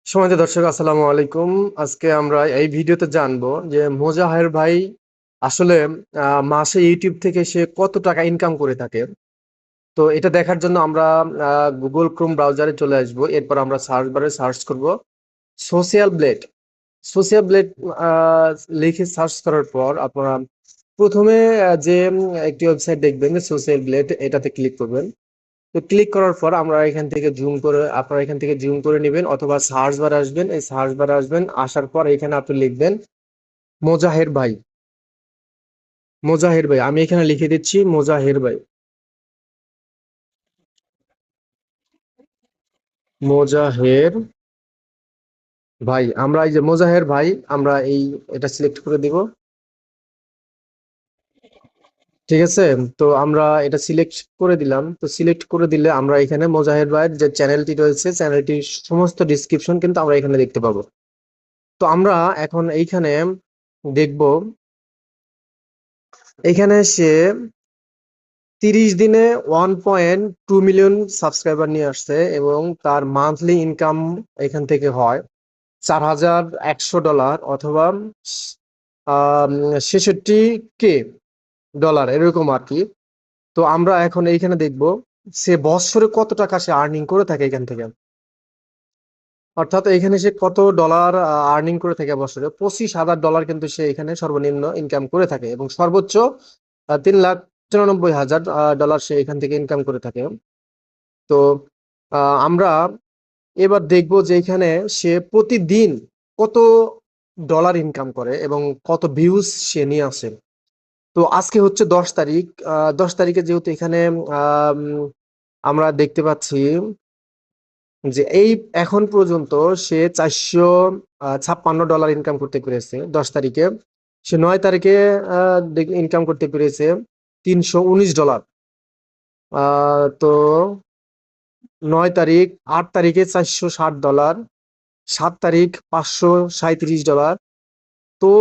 সম্মানিত দর্শক, আসসালামু আলাইকুম। আজকে আমরা এই ভিডিওতে জানবো যে মোজাহের ভাই আসলে মাসে ইউটিউব থেকে সে কত টাকা ইনকাম করে থাকে। তো এটা দেখার জন্য আমরা গুগল ক্রোম ব্রাউজারে চলে আসবো। এরপর আমরা সার্চ বারে সার্চ করব সোশ্যাল ব্লেড। সোশ্যাল ব্লেড লিখে সার্চ করার পর আপনারা প্রথমে যে একটি ওয়েবসাইট দেখবেন, সোশ্যাল ব্লেড, এটাতে ক্লিক করবেন। তো ক্লিক করার পর আমরা এখান থেকে জুম করে আপনারা এখান থেকে জুম করে নেবেন, অথবা সার্চ বারে আসবেন। এই সার্চ বারে আসবেন, আসার পর এখানে আপনি লিখবেন মোজাহের ভাই। মোজাহের ভাই, আমি এখানে লিখে দিচ্ছি মোজাহের ভাই। মোজাহের ভাই, আমরা এই যে মোজাহের ভাই, আমরা এটা সিলেক্ট করে দিব। ঠিক আছে, তো আমরা এটা সিলেক্ট করে দিলাম। তো সিলেক্ট করে দিলে আমরা এখানে মোজাহের ভাইয়ের যে চ্যানেলটি রয়েছে, চ্যানেলটির সমস্ত ডিসক্রিপশন কিন্তু আমরা এখানে দেখতে পাবো। তো আমরা এখন এইখানে দেখব, এখানে সে 30 দিনে 1.2 মিলিয়ন সাবস্ক্রাইবার নিয়ে আসছে, এবং তার মান্থলি ইনকাম এখান থেকে হয় $4,100, অথবা 66 কে ডলার, এরকম আর কি। তো আমরা এখন এইখানে দেখব সে বছরে কত টাকা সে আর্নিং করে থাকে এখান থেকে। অর্থাৎ এখানে সে কত ডলার আর্নিং করে থাকে বছরে। $25,000 কিন্তু সে এখানে সর্বনিম্ন ইনকাম করে থাকে, এবং সর্বোচ্চ $3,94,000 সে এখান থেকে ইনকাম করে থাকে। তো আমরা এবার দেখব যে এখানে সে প্রতিদিন কত ডলার ইনকাম করে এবং কত ভিউজ সে নিয়ে আসে। তো আজকে হচ্ছে 10 তারিখ। 10 তারিখে যেহেতু এখানে আম, আমরা দেখতে পাচ্ছি যে এই এখন পর্যন্ত সে $456 ইনকাম করতে পেরেছে 10 তারিখে। সে 9 তারিখে ইনকাম করতে পেরেছে $319। তো 9 তারিখ, 8 তারিখে $460, 7 তারিখ $537। তো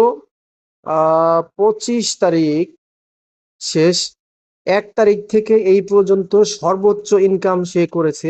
25 তারিখ শেষ। 1 তারিখ থেকে এই পর্যন্ত সর্বোচ্চ ইনকাম সে করেছে